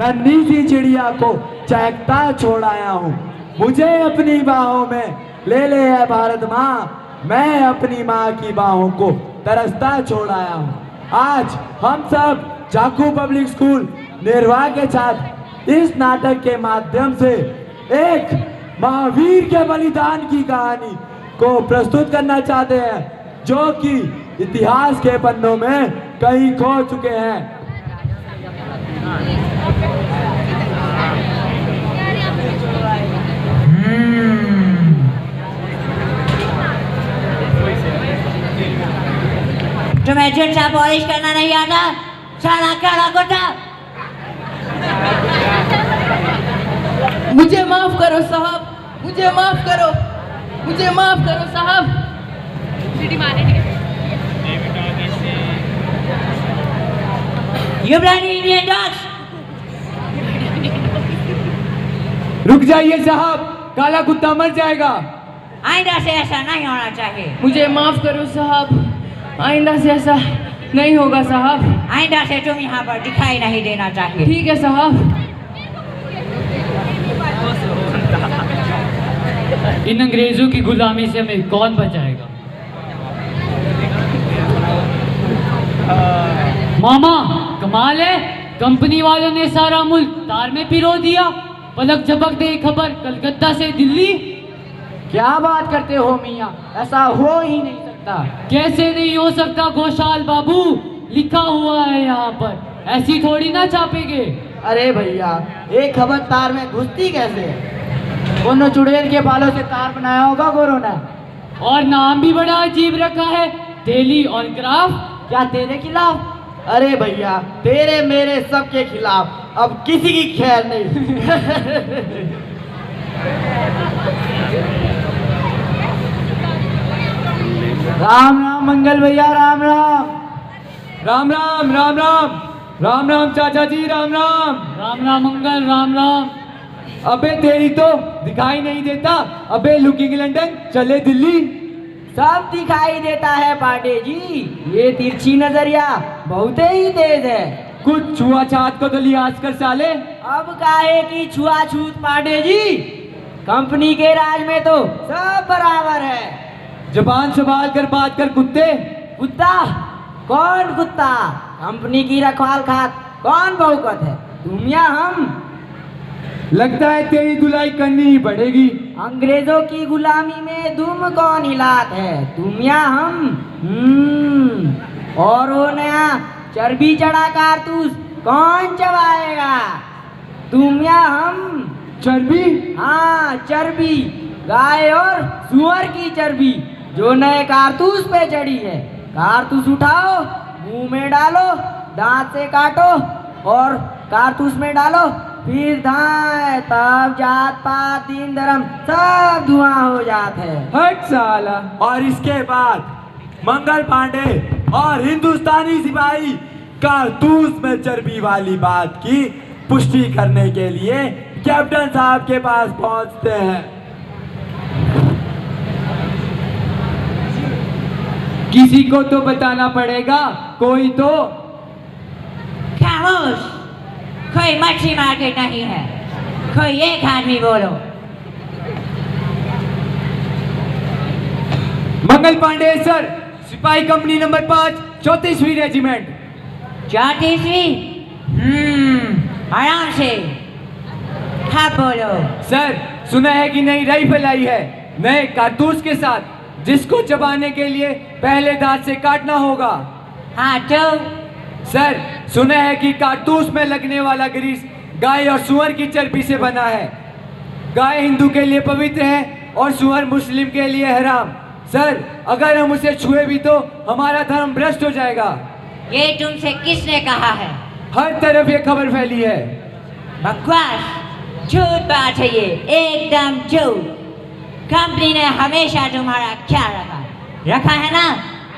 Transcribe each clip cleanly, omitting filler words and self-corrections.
नन्ही सी चिड़िया को चहकता छोड़ आया हूँ। मुझे अपनी बाहों में ले ले है भारत माँ, मैं अपनी माँ की बाहों को तरसता छोड़ आया हूँ। आज हम सब जाखू पब्लिक स्कूल निर्वाह के साथ इस नाटक के माध्यम से एक महावीर के बलिदान की कहानी को प्रस्तुत करना चाहते हैं, जो कि इतिहास के पन्नों में कहीं खो चुके हैं। तुम्हें चिट्ठा पॉलिश करना नहीं आता? साला काला कोटा। मुझे माफ करो साहब, मुझे माफ करो, मुझे माफ करो साहब। You bloody Indian dogs! रुक जाइए साहब, काला कुत्ता मर जाएगा। आइंदा से ऐसा नहीं होना चाहिए। मुझे माफ करो साहब, आइंदा से ऐसा नहीं होगा साहब। आइंदा से तुम यहाँ पर दिखाई नहीं देना चाहिए। ठीक है साहब। इन अंग्रेजों की गुलामी से हमें कौन बचाएगा? मामा कमाल है, कंपनी वालों ने सारा मुल्क तार में पिरो दिया। पलक झपकते ही खबर कलकत्ता से दिल्ली। क्या बात करते हो मियाँ, ऐसा हो ही नहीं सकता। कैसे नहीं हो सकता गोशाल बाबू, लिखा हुआ है यहाँ पर, ऐसी थोड़ी ना छापेंगे। अरे भैया, एक खबर तार में घुसती कैसे है? कोनो चुड़ैल के बालों से तार बनाया होगा गोरों ने। और नाम भी बड़ा अजीब रखा है, डेली और ग्राफ। क्या तेरे खिलाफ? अरे भैया, तेरे मेरे सबके खिलाफ, अब किसी की खैर नहीं। राम राम मंगल भैया, राम राम। राम राम राम राम राम राम चाचा जी, राम राम। राम राम मंगल, राम राम। अबे तेरी तो दिखाई नहीं देता। अबे लुकिंग लंदन, चले दिल्ली। सब दिखाई देता है पांडे जी, ये तिरछी नजरिया बहुत ही तेज है। कुछ छुआछात को तो लिहाज कर साले। अब काहे की छुआछूत पांडे जी, कंपनी के राज में तो सब बराबर है। जबान संभाल कर बात कर कुत्ते। कुत्ता? कौन कुत्ता? कंपनी की रखवाल खात कौन भौंकत है, तुम या हम? लगता है तेरी धुलाई करनी ही पड़ेगी। अंग्रेजों की गुलामी में दुम कौन हिलात है, तुम या हम? और वो नया चर्बी चढ़ा कारतूस कौन चबाएगा, तुम या हम? चर्बी? हाँ चर्बी, गाय और सुअर की चर्बी जो नए कारतूस पे चढ़ी है। कारतूस उठाओ, मुंह में डालो, दांत से काटो और कारतूस में डालो, फिर धाए, तब जात पात दीन धर्म सब धुआं हो जाते है। हट साला। और इसके बाद मंगल पांडे और हिंदुस्तानी सिपाही कारतूस में चर्बी वाली बात की पुष्टि करने के लिए कैप्टन साहब के पास पहुंचते हैं। किसी को तो बताना पड़ेगा, कोई तो। खामोश, कोई मच्छी मार्केट नहीं है, कोई एक आदमी बोलो। मंगल पांडे सर, सिपाही कंपनी नंबर 5, 34वीं रेजिमेंट। 34वीं? आराम से, हाँ बोलो। सर, सुना है कि नई राइफल आई है, नए कारतूस के साथ, जिसको चबाने के लिए पहले दांत से काटना होगा। हाँ तो? सर, सुना है कि कारतूस में लगने वाला ग्रीस गाय और सुअर की चर्बी से बना है। गाय हिंदू के लिए पवित्र है और सुअर मुस्लिम के लिए हराम। सर, अगर हम उसे छुए भी तो हमारा धर्म भ्रष्ट हो जाएगा। ये तुमसे किसने कहा है? हर तरफ ये खबर फैली है। बकवास, झूठ बात है ये, एकदम झूठ। कंपनी ने हमेशा तुम्हारा ख्याल रखा है ना?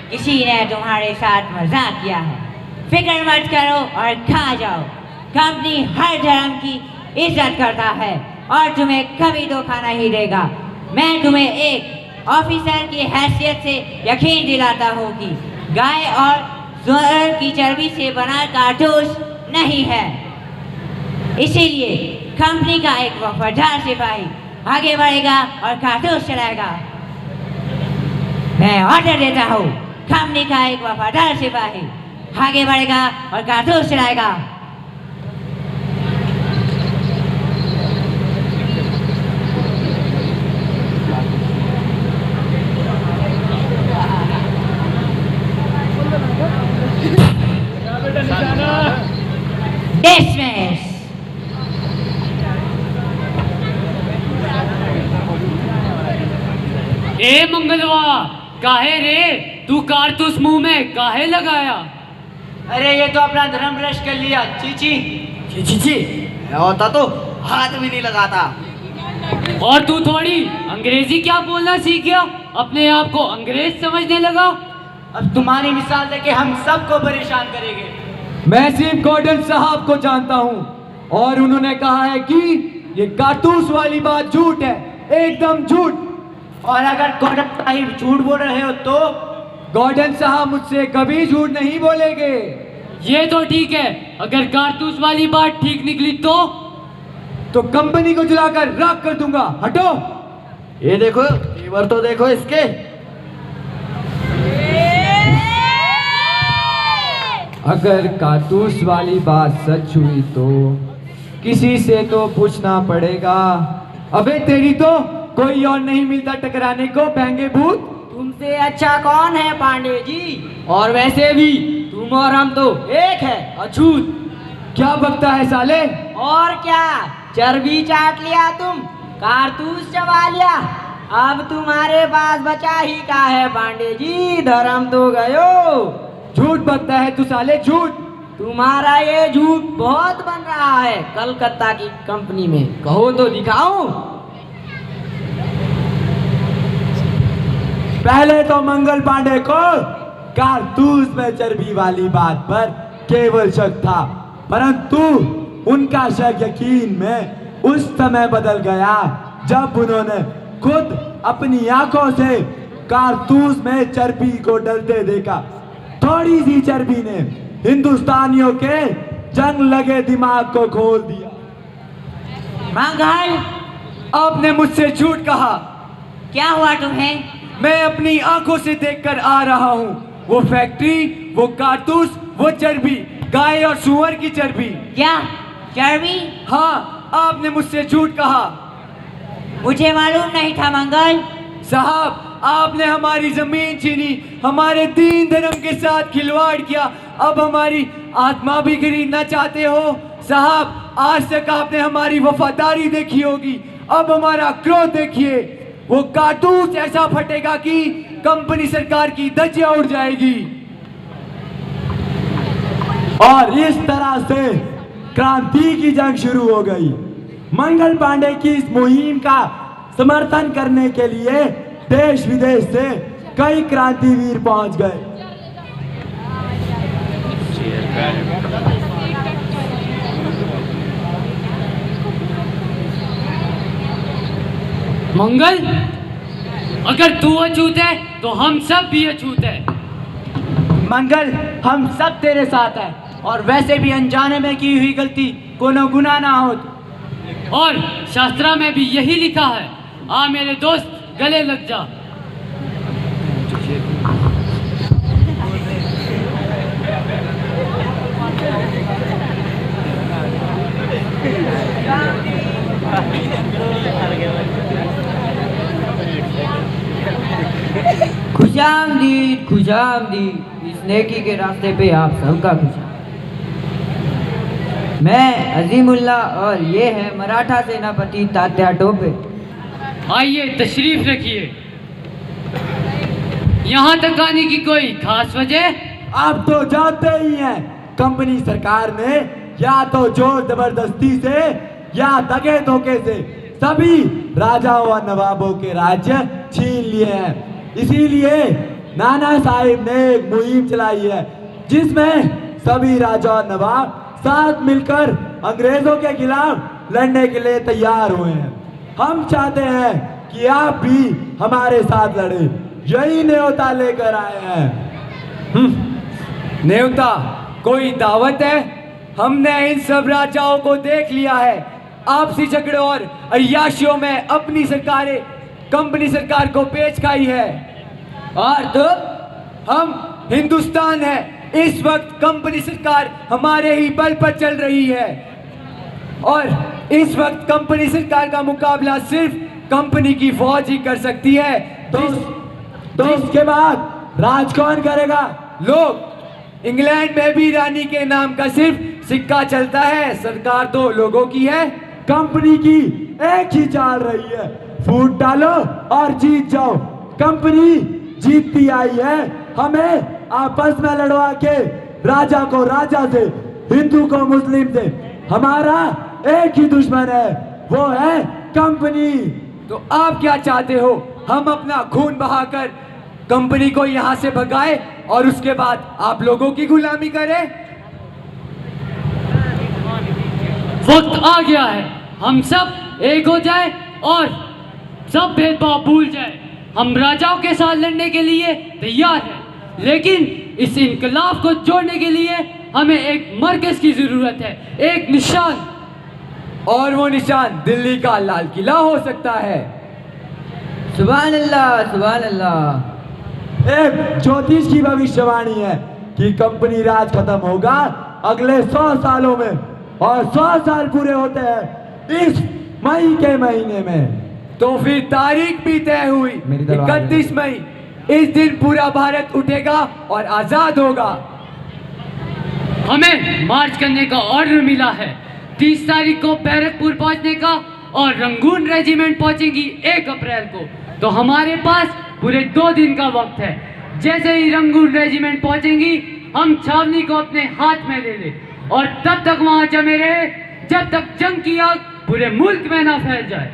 किसी ने तुम्हारे साथ मजाक किया है, फिक्र मत करो और खा जाओ। कंपनी हर धर्म की इज्जत करता है और तुम्हें कभी धोखा नहीं देगा। मैं तुम्हें एक ऑफिसर की हैसियत से यकीन दिलाता हूँ कि गाय और सुअर की चर्बी से बना कारतूस नहीं है। इसीलिए कंपनी का एक वफादार सिपाही आगे बढ़ेगा और कारतूस चलाएगा। मैं ऑर्डर देता हूँ, कंपनी का एक वफादार सिपाही आगे बढ़ेगा और कारतूस चलाएगा। Dismiss. ए मंगलवा, काहे रे तू कारतूस मुंह में काहे लगाया? अरे ये तो अपना धर्म भ्रष्ट कर लिया। चीची चीची होता तो हाथ भी नहीं लगाता। और तू थोड़ी अंग्रेजी क्या बोलना सीख गया? अपने आप को अंग्रेज समझने लगा। अब तुम्हारी मिसाल देके हम सबको परेशान करेंगे। मैं सिर्फ गॉर्डन साहब को जानता हूँ और उन्होंने कहा है कि ये कारतूस वाली बात झूठ है, एकदम झूठ। और अगर गॉर्डन साहब झूठ बोल रहे हो तो गॉर्डन साहब मुझसे कभी झूठ नहीं बोलेंगे। ये तो ठीक है, अगर कारतूस वाली बात ठीक निकली तो कंपनी को जलाकर राख कर दूंगा। हटो। ये देखो, तेवर तो देखो इसके। अगर कारतूस वाली बात सच हुई तो किसी से तो पूछना पड़ेगा। अबे तेरी तो कोई और नहीं मिलता टकराने को, बहंगे भूत। तुमसे अच्छा कौन है पांडे जी? और वैसे भी तुम और हम तो एक है, अछूत। क्या बकता है साले? और क्या, चर्बी चाट लिया तुम, कारतूस चबा लिया, अब तुम्हारे पास बचा ही क्या है पांडे जी? धर्म तो गयो। झूठ बकता है तू साले, झूठ। तुम्हारा ये झूठ बहुत बन रहा है कलकत्ता की कंपनी में। कहो तो दिखाऊं? पहले तो मंगल पांडे को कारतूस में चर्बी वाली बात पर केवल शक था, परंतु उनका शक यकीन में उस समय बदल गया जब उन्होंने खुद अपनी आंखों से कारतूस में चर्बी को डलते देखा। थोड़ी सी चर्बी ने हिंदुस्तानियों के जंग लगे दिमाग को खोल दिया। मंगल, आपने मुझसे झूठ कहा। क्या हुआ तुम्हें? मैं अपनी आंखों से देखकर आ रहा हूँ। वो फैक्ट्री, वो कारतूस, वो चर्बी, गाय और सुअर की चर्बी। क्या चर्बी? हाँ, आपने मुझसे झूठ कहा। मुझे मालूम नहीं था मंगल। साहब, आपने हमारी जमीन छीनी, हमारे दीन धर्म के साथ खिलवाड़ किया, अब हमारी आत्मा भी खरीदना चाहते हो। साहब, आज तक आपने हमारी वफादारी देखी होगी, अब हमारा क्रोध देखिए। वो कारतूस ऐसा फटेगा कि कंपनी सरकार की धज्जियां उड़ जाएगी। और इस तरह से क्रांति की जंग शुरू हो गई। मंगल पांडे की इस मुहिम का समर्थन करने के लिए देश विदेश से कई क्रांतिवीर पहुंच गए। मंगल, अगर तू अछूत है तो हम सब भी अछूत है। मंगल, हम सब तेरे साथ हैं, और वैसे भी अनजाने में की हुई गलती कोनो गुनाह ना हो। और शास्त्रा में भी यही लिखा है। आ मेरे दोस्त, गले लग जा। खुशामदीद, खुशामदीद। इस नेकी के रास्ते पे आप सबका खुशामदीद। मैं अजीमुल्ला और ये है मराठा सेनापति तात्या टोपे। आइए, तशरीफ रखिए। यहाँ तक आने की कोई खास वजह? आप तो जानते ही हैं, कंपनी सरकार ने या तो जोर जबरदस्ती से या दगे धोखे से सभी राजाओं और नवाबों के राज्य छीन लिए हैं। इसीलिए नाना साहिब ने एक मुहिम चलाई है जिसमें सभी राजा और नवाब साथ मिलकर अंग्रेजों के खिलाफ लड़ने के लिए तैयार हुए हैं। हम चाहते हैं कि आप भी हमारे साथ लड़े, यही न्योता लेकर आए हैं। न्योता? कोई दावत है? हमने इन सब राजाओं को देख लिया है। आपसी झगड़ों और अय्याशियों में अपनी सरकारें कंपनी सरकार को पेच खाई है। और तो हम हिंदुस्तान है, इस वक्त कंपनी सरकार हमारे ही बल पर चल रही है और इस वक्त कंपनी सरकार का मुकाबला सिर्फ कंपनी की फौज ही कर सकती है। तो उसके बाद राज कौन करेगा? लोग। इंग्लैंड में भी रानी के नाम का सिर्फ सिक्का चलता है, सरकार तो लोगों की है। कंपनी की एक ही चाल रही है, फूट डालो और जीत जाओ। कंपनी जीतती आई है, हमें आपस में लड़वा के राजा को राजा से, हिंदू को मुस्लिम से। हमारा एक ही दुश्मन है, वो है कंपनी। तो आप क्या चाहते हो? हम अपना खून बहाकर कंपनी को यहाँ से भगाए और उसके बाद आप लोगों की गुलामी करें? वक्त आ गया है, हम सब एक हो जाए और सब भेदभाव भूल जाए। हम राजाओं के साथ लड़ने के लिए तैयार हैं, लेकिन इस इनकलाब को जोड़ने के लिए हमें एक मरकज की जरूरत है, एक निशान। और वो निशान दिल्ली का लाल किला हो सकता है। सुभान अल्लाह, सुभान अल्लाह। एक ज्योतिष की भविष्यवाणी है कि कंपनी राज खत्म होगा अगले 100 सालों में, और 100 साल पूरे होते हैं इस मई के महीने में। तो फिर तारीख भी तय हुई, 31 मई। इस दिन पूरा भारत उठेगा और आजाद होगा। हमें मार्च करने का ऑर्डर मिला है 30 तारीख को बैरकपुर पहुंचने का, और रंगून रेजिमेंट पहुंचेगी 1 अप्रैल को। तो हमारे पास पूरे 2 दिन का वक्त है। जैसे ही रंगून रेजिमेंट पहुंचेंगी, हम छावनी को अपने हाथ में ले ले और तब तक वहां जमे रहे जब तक जंग की आग पूरे मुल्क में ना फैल जाए।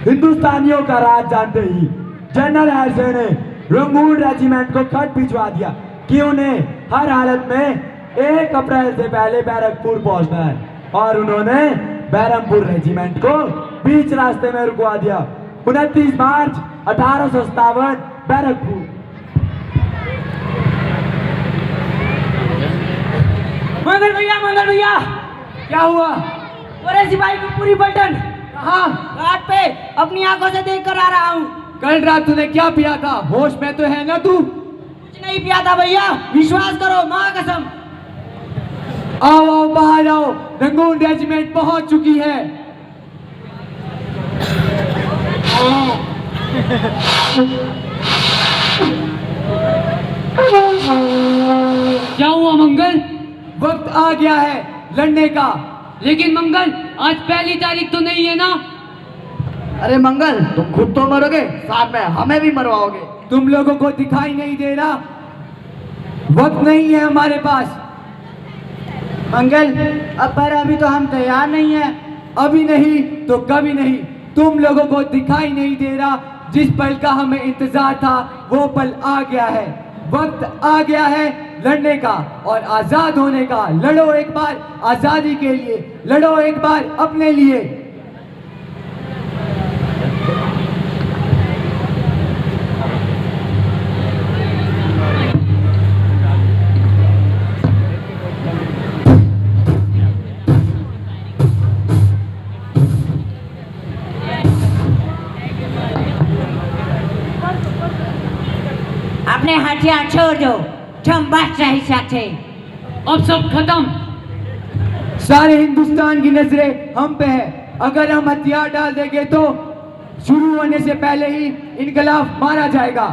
हिंदुस्तानियों का राज जानते ही जनरल हैसे ने रंगून रेजिमेंट को खत भिजवा दिया कि उन्हें हर हालत में 1 अप्रैल से पहले बैरकपुर पहुंचना है, और उन्होंने बैरमपुर रेजिमेंट को बीच रास्ते में रुकवा दिया। 29 मार्च 1857 बैरकपुर। मंगल भैया क्या हुआ? अरे सिपाही की पूरी पलटन हाँ, घाट पे अपनी आंखों से देख कर आ रहा हूँ। कल रात तूने क्या पिया था? होश में तो है ना तू? कुछ नहीं पिया था भैया, विश्वास करो माँ कसम। आओ आओ बाहर आओ, रंगून रेजिमेंट पहुंच चुकी है। क्या हुआ मंगल? वक्त आ गया है लड़ने का। लेकिन मंगल, आज 1 तारीख तो नहीं है ना? अरे मंगल, तुम खुद तो मरोगे, साथ में हमें भी मरवाओगे। तुम लोगों को दिखाई नहीं दे रहा? वक्त नहीं है हमारे पास। मंगल, अब पर अभी तो हम तैयार नहीं हैं। अभी नहीं तो कभी नहीं। तुम लोगों को दिखाई नहीं दे रहा? जिस पल का हमें इंतजार था वो पल आ गया है। वक्त आ गया है लड़ने का और आजाद होने का। लड़ो एक बार आजादी के लिए, लड़ो एक बार अपने लिए। अपने हथियार छोड़ दो, तुम बच नहीं सकते। अब सब खत्म। सारे हिंदुस्तान की नजरें हम पे है। अगर हम हथियार डाल देंगे तो शुरू होने से पहले ही इनकलाब मारा जाएगा।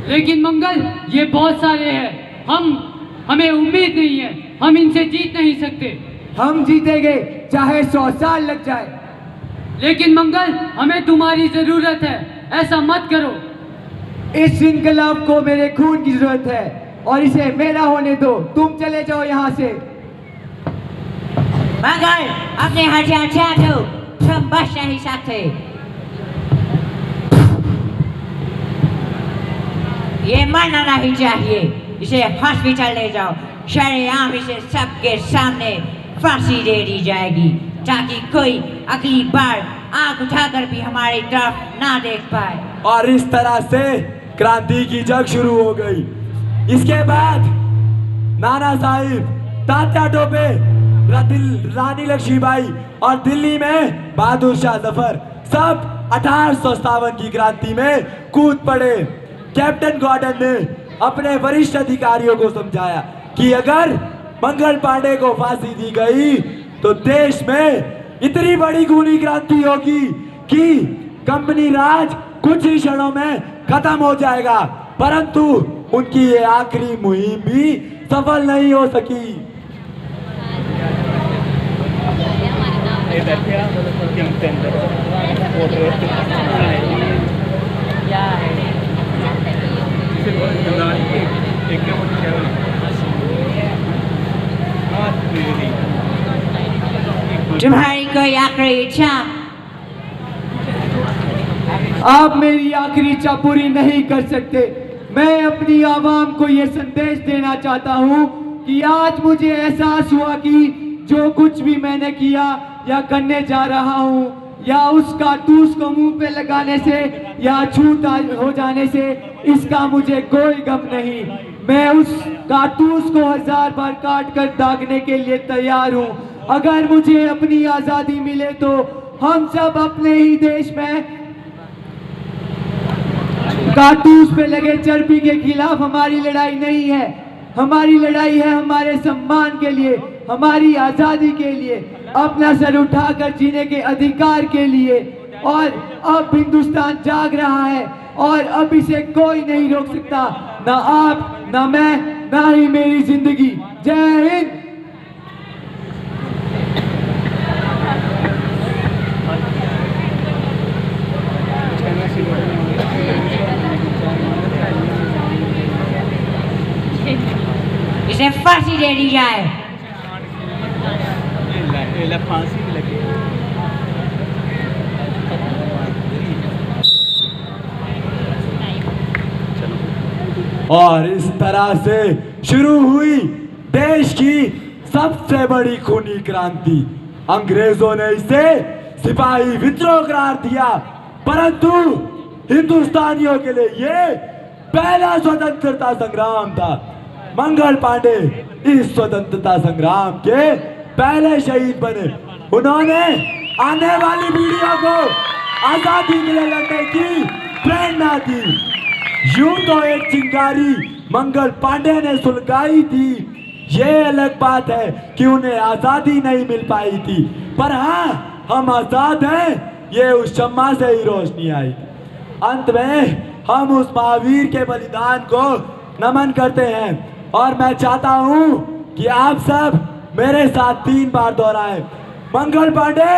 लेकिन मंगल, ये बहुत सारे हैं, हमें उम्मीद नहीं है, हम इनसे जीत नहीं सकते। हम जीतेंगे चाहे 100 साल लग जाए। लेकिन मंगल, हमें तुम्हारी जरूरत है, ऐसा मत करो। इस इनकलाब को मेरे खून की जरूरत है और इसे मेरा होने दो। तुम चले जाओ यहाँ से। मंगल, अपने हथियार छाड़ दो, तुम बच नहीं सकते। ये मरना नहीं चाहिए, इसे हॉस्पिटल ले जाओ। शरेआम इसे सबके सामने फांसी दे दी जाएगी, ताकि कोई अगली बार आंख उठाकर भी हमारी तरफ ना देख पाए। और इस तरह से क्रांति की जंग शुरू हो गई। इसके बाद नाना साहिब तात्या टोपे, रानी लक्ष्मीबाई और दिल्ली में बहादुर शाह जफर सब 1857 की क्रांति में कूद पड़े। कैप्टन गॉर्डन ने अपने वरिष्ठ अधिकारियों को समझाया कि अगर मंगल पांडे को फांसी दी गई तो देश में इतनी बड़ी खूनी क्रांति होगी कि कंपनी राज कुछ ही क्षणों में खत्म हो जाएगा। परंतु उनकी ये आखिरी मुहिम भी सफल नहीं हो सकी। तुम्हारी कोई आखिरी इच्छा? आप मेरी आखिरी इच्छा पूरी नहीं कर सकते। मैं अपनी आवाम को ये संदेश देना चाहता हूँ कि आज मुझे एहसास हुआ कि जो कुछ भी मैंने किया या करने जा रहा हूँ या उस कारतूस को मुंह पे लगाने से या छूट हो जाने से इसका मुझे कोई गम नहीं। मैं उस कारतूस को 1000 बार काट कर दागने के लिए तैयार हूँ। अगर मुझे अपनी आज़ादी मिले तो हम सब अपने ही देश में कारतूस पे लगे चर्बी के खिलाफ हमारी लड़ाई नहीं है। हमारी लड़ाई है हमारे सम्मान के लिए, हमारी आज़ादी के लिए, अपना सर उठाकर जीने के अधिकार के लिए। और अब हिंदुस्तान जाग रहा है और अब इसे कोई नहीं रोक सकता, ना आप, ना मैं, ना ही मेरी जिंदगी। जय हिंद। इसे फांसी दे दी जाए। और इस तरह से शुरू हुई देश की सबसे बड़ी खूनी क्रांति। अंग्रेजों ने इसे सिपाही विद्रोह करार दिया, परंतु हिंदुस्तानियों के लिए ये पहला स्वतंत्रता संग्राम था। मंगल पांडे इस स्वतंत्रता संग्राम के पहले शहीद बने। उन्होंने आने वाली पीढ़ियों को आजादी के लिए लड़ने की प्रेरणा दी। यूं तो एक चिंगारी मंगल पांडे ने सुलगाई थी, ये अलग बात है कि उन्हें आजादी नहीं मिल पाई थी, पर हाँ हम आजाद हैं, ये उस शम्मा से ही रोशनी आई। अंत में हम उस महावीर के बलिदान को नमन करते हैं और मैं चाहता हूं कि आप सब मेरे साथ 3 बार दोहराएं। मंगल पांडे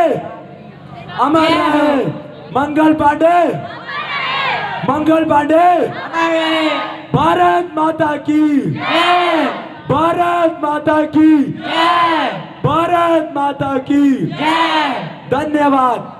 अमर रहे, मंगल पांडे, मंगल पांडे, भारत माता की, भारत माता की, भारत माता की। धन्यवाद।